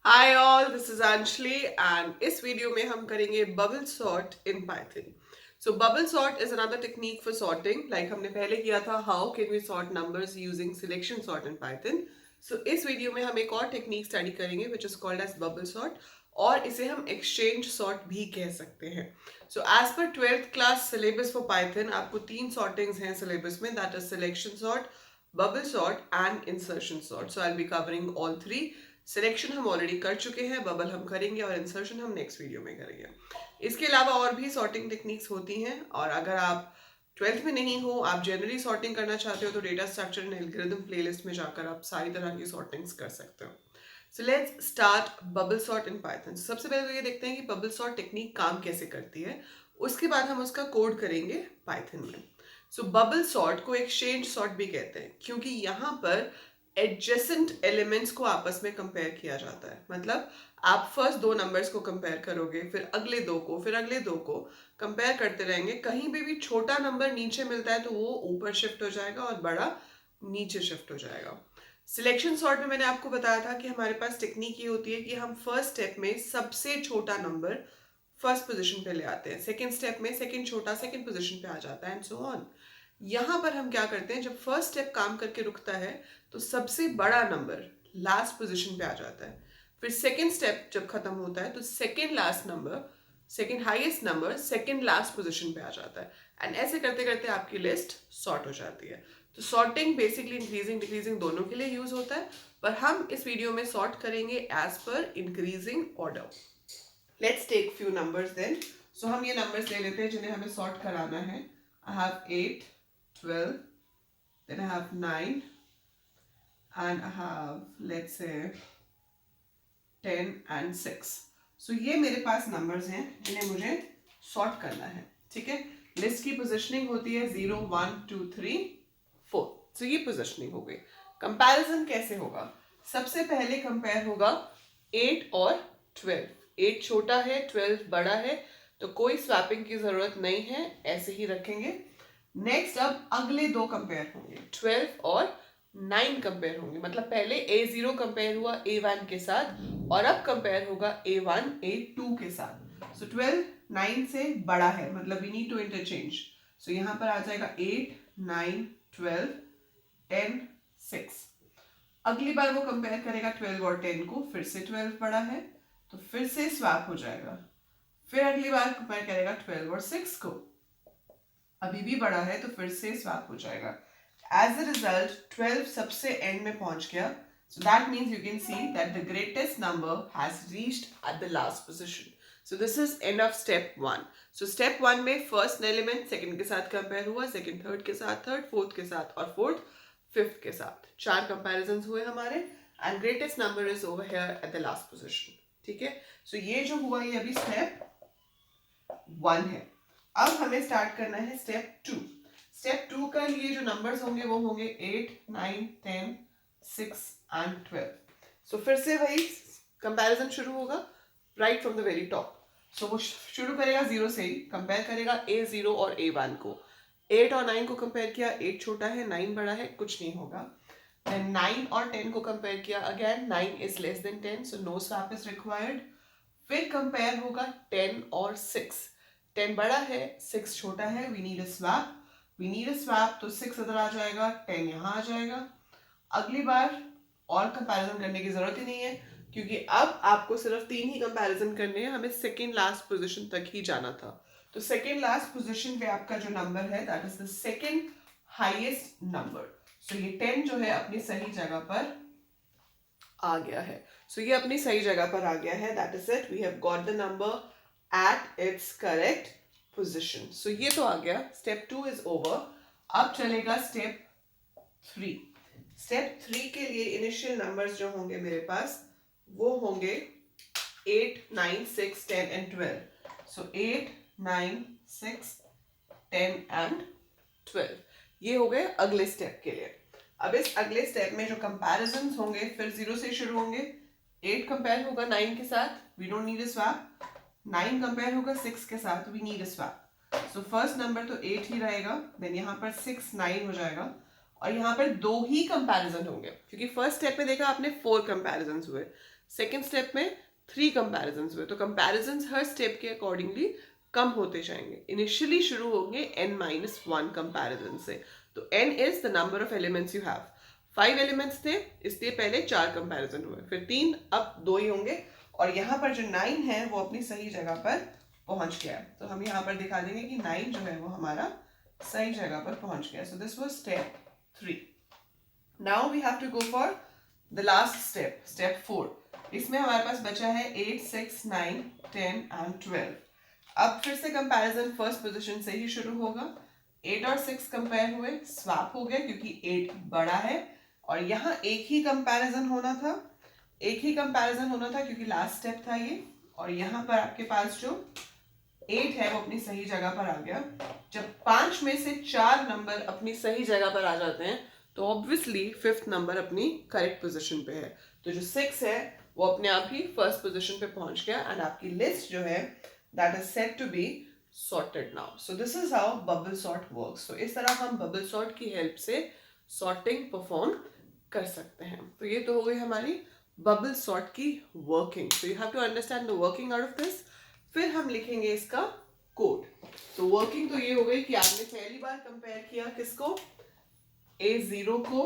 Hi all, this is Anjali and इस video में हम करेंगे bubble sort in Python. So bubble sort is another technique for sorting, like हमने पहले किया था how can we sort numbers using selection sort in Python. So इस video में हम एक और टेक्निक स्टडी करेंगे which is called as bubble sort, और इसे हम एक्सचेंज सॉर्ट भी कह सकते हैं। So as per 12th class syllabus for Python आपको तीन सॉर्टिंग्स हैं सिलेबस में, that is selection sort, bubble sort and insertion sort. So I will be covering all three. Selection हम ऑलरेडी कर चुके हैं, बबल हम करेंगे और इंसर्शन हम नेक्स्ट वीडियो में करेंगे। इसके अलावा और भी सॉर्टिंग टेक्निक्स होती हैं, और अगर आप 12th में नहीं हो, आप जनरली सॉर्टिंग करना चाहते हो, तो data structure and algorithm playlist में जाकर आप सारी तरह की सॉर्टिंग्स कर सकते हो। So let's start bubble sort in Python. सबसे पहले तो ये देखते हैं कि बबल सॉर्ट टेक्निक काम कैसे करती है, उसके बाद हम उसका कोड करेंगे पाइथन में। सो बबल सॉर्ट को एक्सचेंज सॉर्ट भी कहते हैं, क्योंकि यहाँ पर एडजेसेंट एलिमेंट्स को आपस में कंपेयर किया जाता है। मतलब आप फर्स्ट दो नंबर्स को कंपेयर करोगे, फिर अगले दो को, फिर अगले दो को कंपेयर करते रहेंगे। कहीं पे भी छोटा नंबर नीचे मिलता है तो वो ऊपर शिफ्ट हो जाएगा और बड़ा नीचे शिफ्ट हो जाएगा। सिलेक्शन सॉर्ट में मैंने आपको बताया था कि हमारे पास टेक्निक ये होती है कि हम फर्स्ट स्टेप में सबसे छोटा नंबर फर्स्ट पोजीशन पे ले आते हैं, सेकंड स्टेप में सेकंड छोटा सेकंड पोजीशन पे आ जाता है, एंड सो ऑन। यहाँ पर हम क्या करते हैं, जब फर्स्ट स्टेप काम करके रुकता है तो सबसे बड़ा नंबर लास्ट पोजीशन पे आ जाता है। फिर सेकंड स्टेप जब खत्म होता है तो second last number, second highest number second last position पे आ जाता है, एंड ऐसे करते करते आपकी लिस्ट सॉर्ट हो जाती है। तो सॉर्टिंग बेसिकली इंक्रीजिंग डिक्रीजिंग दोनों के लिए यूज होता है, पर हम इस वीडियो में सॉर्ट करेंगे एज पर increasing order. Let's take few numbers then. So हम ये नंबर्स ले लेते हैं जिन्हें हमें सॉर्ट कराना है। I have 8, 12, then I have 9, and I have, let's say, 10 and 6. So ये मेरे पास नंबर्स हैं जिन्हें मुझे सॉर्ट करना है। ठीक है, लिस्ट की पोजिशनिंग होती है 0, 1, 2, 3, 4। सो ये पोजिशनिंग हो गई। कंपैरिजन कैसे होगा? सबसे पहले कंपेयर होगा 8 और 12। 8 छोटा है, 12 बड़ा है, तो कोई स्वैपिंग की जरूरत नहीं है, ऐसे ही रखेंगे। नेक्स्ट अब अगले दो कंपेयर होंगे, 12 और 9 कंपेयर होंगे। मतलब पहले A0 कंपेयर हुआ A1 के साथ, और अब कंपेयर होगा A1 A2 के साथ। सो 12 9 से बड़ा है, मतलब वी नीड टू इंटरचेंज। सो यहाँ पर आ जाएगा 8, 9, 12, 10, 6। अगली बार वो कंपेयर करेगा 12 और 10 को, फिर से 12 बड़ा है तो फिर से स्वैप हो जाएगा। फिर अगली बार कंपेयर करेगा 12 और 6 को, अभी भी बड़ा है तो फिर से स्वैप हो जाएगा। एज अ रिजल्ट 12 सबसे एंड में पहुंच गया। So that means you can see that the greatest number has reached at the last position. So this is end of step 1। So step 1 में फर्स्ट एलिमेंट सेकंड के साथ compare हुआ, second third के साथ, third fourth के साथ, और fourth fifth के साथ। 4 कंपैरिजंस हुए हमारे, and greatest number is over here at the last position. ठीक है, सो ये जो हुआ ये अभी स्टेप 1 है। अब हमें स्टार्ट करना है स्टेप 2। स्टेप 2 का लिए जो नंबर्स होंगे वो होंगे 8, 9, 10, 6 एंड 12। सो फिर से वही कंपैरिजन शुरू होगा right from the very top. So वो शुरू करेगा 0 से ही, कंपेयर करेगा A0 और A1 को। 8 और 9 को कंपेयर किया, 8 छोटा है 9 बड़ा है, कुछ नहीं होगा। Then 9 और 10 को कंपेयर किया, again 9 is less than 10, so no swap is required. फिर कंपेयर होगा 10 और 6। 10 बड़ा है, 6 छोटा है, we need a swap. We need a swap तो 6 इधर आ जाएगा, 10 यहाँ आ जाएगा। अगली बार और कंपैरिजन करने की जरूरत ही नहीं है, क्योंकि अब आपको सिर्फ 3 ही कंपैरिजन करने हैं, हमें सेकेंड लास्ट पोजीशन तक ही जाना था। तो सेकेंड लास्ट पोजीशन पे आपका जो नंबर है that is the second highest number. So ये 10 जो है अपनी सही जगह पर आ गया है। सो ये अपनी सही जगह पर आ गया है, that is it, we have got the number at its correct position. So ये तो आ गया, स्टेप 2 इज ओवर। अब चलेगा स्टेप 3। स्टेप 3 के लिए इनिशियल नंबर्स जो होंगे मेरे पास वो होंगे 8, 9, 6, 10 एंड 12। सो 8, 9, 6, 10 एंड 12 ये हो गए अगले स्टेप के लिए। अब इस अगले स्टेप में जो कंपैरिजंस होंगे फिर 0 से शुरू होंगे। 8 कंपेयर होगा 9 के साथ, we don't need a swap. 9 compare होगा 6 के साथ, we need a swap. So first number तो 8 ही रहेगा, देन यहाँ पर 6, 9 हो जाएगा, और यहाँ पर 2 ही कंपैरिजन होंगे, क्योंकि फर्स्ट स्टेप में देखा आपने 4 कंपैरिजन हुए। सेकेंड स्टेप में 3 कंपैरिजन हुए, तो कंपैरिजन हर स्टेप के अकॉर्डिंगली कम होते जाएंगे। इनिशियली शुरू होंगे n-1 कंपैरिजन से, तो n is the number of elements you have. 5 elements थे, इसलिए पहले 4 कंपैरिजन हुए, फिर 3, अब 2 ही होंगे। और यहाँ पर जो 9 है वो अपनी सही जगह पर पहुंच गया है, तो हम यहाँ पर दिखा देंगे कि 9 जो है वो हमारा सही जगह पर पहुंच गया। So this was step 3। Now we have to go for the last step, step 4। इसमें हमारे पास बचा है 8, 6, 9, 10 एंड 12। अब फिर से कंपैरिजन फर्स्ट पोजीशन से ही शुरू होगा। 8 और 6 कंपेयर हुए, स्वैप हो गए क्योंकि 8 बड़ा है, और यहाँ एक ही कंपैरिजन होना था, क्योंकि लास्ट स्टेप था ये। और यहाँ पर आपके पास जो 8 है वो अपनी सही जगह पर आ गया। जब 5 में से 4 नंबर अपनी सही जगह पर आ जाते हैं तो ऑब्वियसली 5th नंबर अपनी करेक्ट पोजीशन पे है, तो जो 6 है वो अपने आप ही फर्स्ट पोजीशन पे पहुंच गया, एंड आपकी लिस्ट जो है that is set to be sorted now. So this is how bubble sort works. तो इस तरह हम बबल सॉर्ट की हेल्प से सॉर्टिंग परफॉर्म कर सकते हैं। तो ये तो हो गई हमारी बबल सॉर्ट की working. So you have to understand the working out of this. फिर हम लिखेंगे इसका कोड। तो वर्किंग तो ये हो गई कि आपने पहली बार कंपेयर किया किसको, A0 को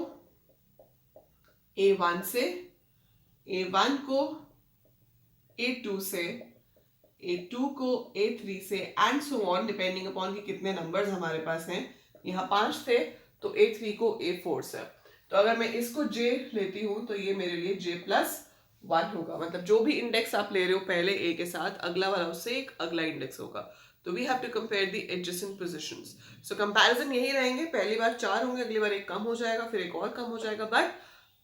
A1 से, A1 को A2 से, A2 को A3 से, and so on, depending upon कि कितने नंबर्स हमारे पास हैं। यहाँ 5 थे तो A3 को A4 से। तो अगर मैं इसको J लेती हूं तो ये मेरे लिए J+1 होगा, मतलब जो भी इंडेक्स आप ले रहे हो पहले A के साथ, अगला वाला उससे एक अगला इंडेक्स होगा। तो we have to compare the adjacent positions. So comparison यही रहेंगे, पहली बार 4 होंगे, अगली बार एक कम हो जाएगा, फिर एक और कम हो जाएगा, बट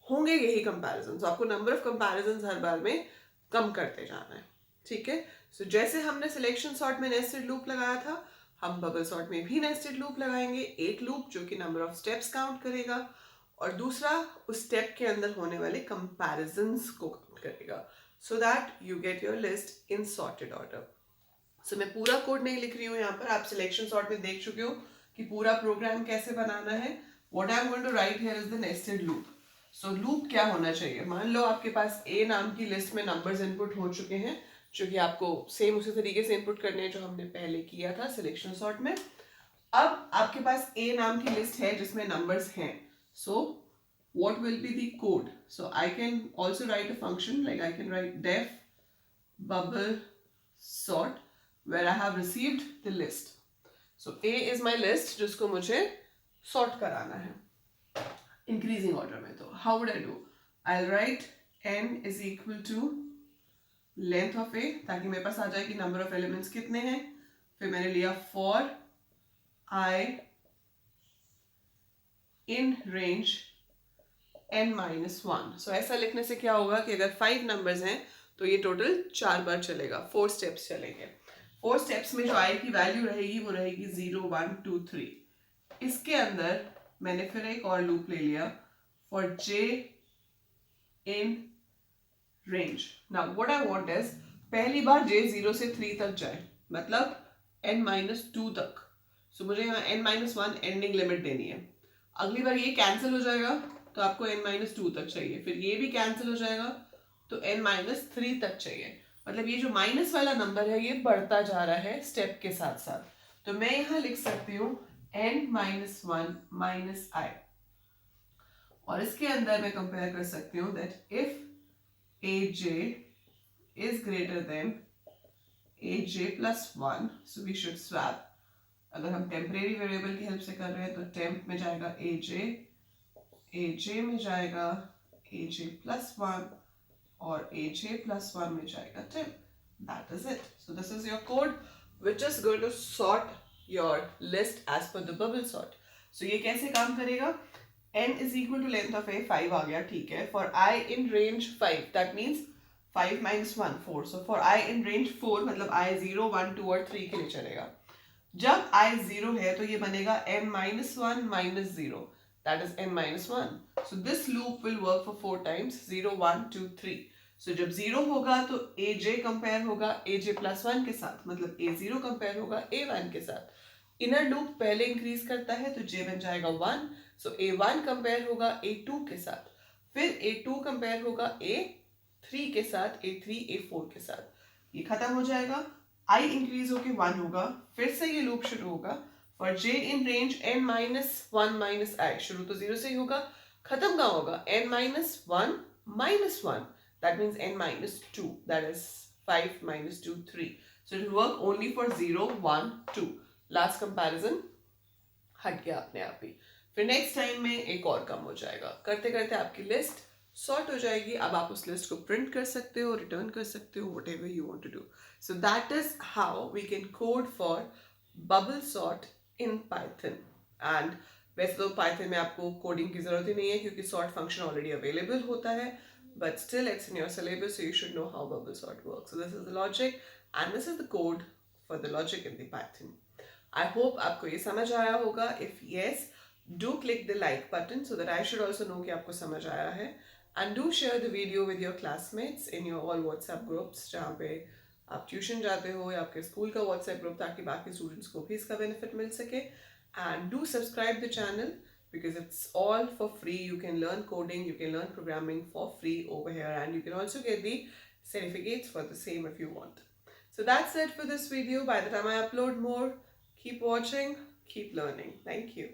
होंगे यही कंपैरिजन। तो आपको नंबर ऑफ कंपैरिजन हर बार में कम करते जाना है, ठीक है। सो जैसे हमने सिलेक्शन सॉर्ट में नेस्टेड लूप लगाया था, हम बबल सॉर्ट में भी नेस्टेड लूप लगाएंगे। एक लूप जो कि नंबर ऑफ स्टेप्स काउंट करेगा, और दूसरा उस स्टेप के अंदर होने वाले कंपैरिजंस को काउंट करेगा, so that you get your list in sorted order. So मैं पूरा कोड नहीं लिख रही हूँ यहाँ पर, आप सिलेक्शन सॉर्ट में देख चुके हो कि पूरा प्रोग्राम कैसे बनाना है। What I am going to write here is the nested loop. So loop क्या होना चाहिए, मान लो आपके पास A नाम की लिस्ट में नंबर्स इनपुट हो चुके हैं, जो कि आपको सेम उसी तरीके से इनपुट करने हैं जो हमने पहले किया था सिलेक्शन सॉर्ट में। अब आपके पास A नाम की लिस्ट है जिसमें नंबर्स हैं, सो what will be the code? So I can also write a function, like I can write def bubble sort where I have received the list. So A is my list जिसको मुझे sort कराना है increasing order में। तो how would I do? I'll write n is equal to length of A, ताकि मेरे पास आ जाए कि number of elements कितने हैं। फिर मैंने लिया for I in range n-1। सो ऐसा लिखने से क्या होगा कि अगर 5 नंबर्स हैं तो ये टोटल 4 बार चलेगा, 4 स्टेप्स चलेंगे। 4 स्टेप्स में जो आई की वैल्यू रहेगी वो रहेगी 0, 1, 2, 3। इसके अंदर मैंने फिर एक और लूप ले लिया for j in range. Now what I want is, पहली बार j 0 से 3 तक जाए, मतलब n-2 तक। सो मुझे यहाँ n-1 एंडिंग लिमिट देनी है। अगली बार ये कैंसिल हो जाएगा तो आपको n-2 तक चाहिए, फिर ये भी कैंसिल हो जाएगा तो n-3 तक चाहिए। मतलब ये जो माइनस वाला नंबर है ये बढ़ता जा रहा है स्टेप के साथ साथ। तो मैं यहाँ लिख सकती हूँ n-1 - i, और इसके अंदर मैं कंपेयर कर सकती हूँ that if aj is greater than aj+1, so we should swap. अगर हम टेम्परेरी वेरिएबल की हेल्प से कर रहे हैं तो टेम्प में जाएगा aj में जाएगा aj+1, और aj+1 में जाएगा temp. That is it. So this is your code which is going to sort your list as per the bubble sort. So ये कैसे काम करेगा, n is equal to length of A, 5 आ गया, ठीक है। For I in range 5, that means 5 - 1, 4. So for I in range 4, मतलब I 0, 1, 2 और 3 के लिए चलेगा। जब I 0 है तो ये बनेगा n-1 - 0, that is n-1. So this loop will work for 4 times, 0, 1, 2, 3. So जब 0 होगा तो aj कंपेयर होगा aj+1 के साथ, मतलब a0 कंपेयर होगा a1 के साथ। इनर लूप पहले इंक्रीज करता है तो j बन जाएगा 1, सो a1 कंपेयर होगा a2 के साथ, फिर a2 कंपेयर होगा a 3 के साथ, A3 A4 के साथ ये खत्म हो जाएगा, I इंक्रीज होके 1 होगा, फिर से ये लूप शुरू होगा for J in range n minus 1 minus I। शुरू तो 0 से ही होगा, खत्म कहाँ होगा, n minus 1 minus 1, that means n minus 2, that is 5 minus 2 3, so it will work only for 0 1 2। Last comparison हट गया अपने आप ही। फिर नेक्स्ट टाइम में एक और कम हो जाएगा, करते करते आपकी लिस्ट सॉर्ट हो जाएगी। अब आप उस लिस्ट को प्रिंट कर सकते हो, रिटर्न कर सकते हो, whatever you want to do. So that is how we can code for bubble sort in Python. And वैसे तो पाइथन में आपको कोडिंग की जरूरत ही नहीं है क्योंकि सॉर्ट फंक्शन ऑलरेडी अवेलेबल होता है, but still it's in your syllabus, so you should know how bubble sort works. So this is the logic and this is the code for the logic in the Python. I hope आपको ये समझ आया होगा. If yes, do click the like button so that I should also know कि आपको समझ आया है, and do share the video with your classmates in your all WhatsApp groups जहाँ पे आप ट्यूशन जाते हो या आपके स्कूल का WhatsApp ग्रुप, ताकि बाकी स्टूडेंट्स को भी इसका बेनिफिट मिल सके. And do subscribe the channel because it's all for free. You can learn coding, you can learn programming for free over here, and you can also get the certificates for the same if you want. So that's it for this video. By the time I upload more, keep watching, keep learning. Thank you.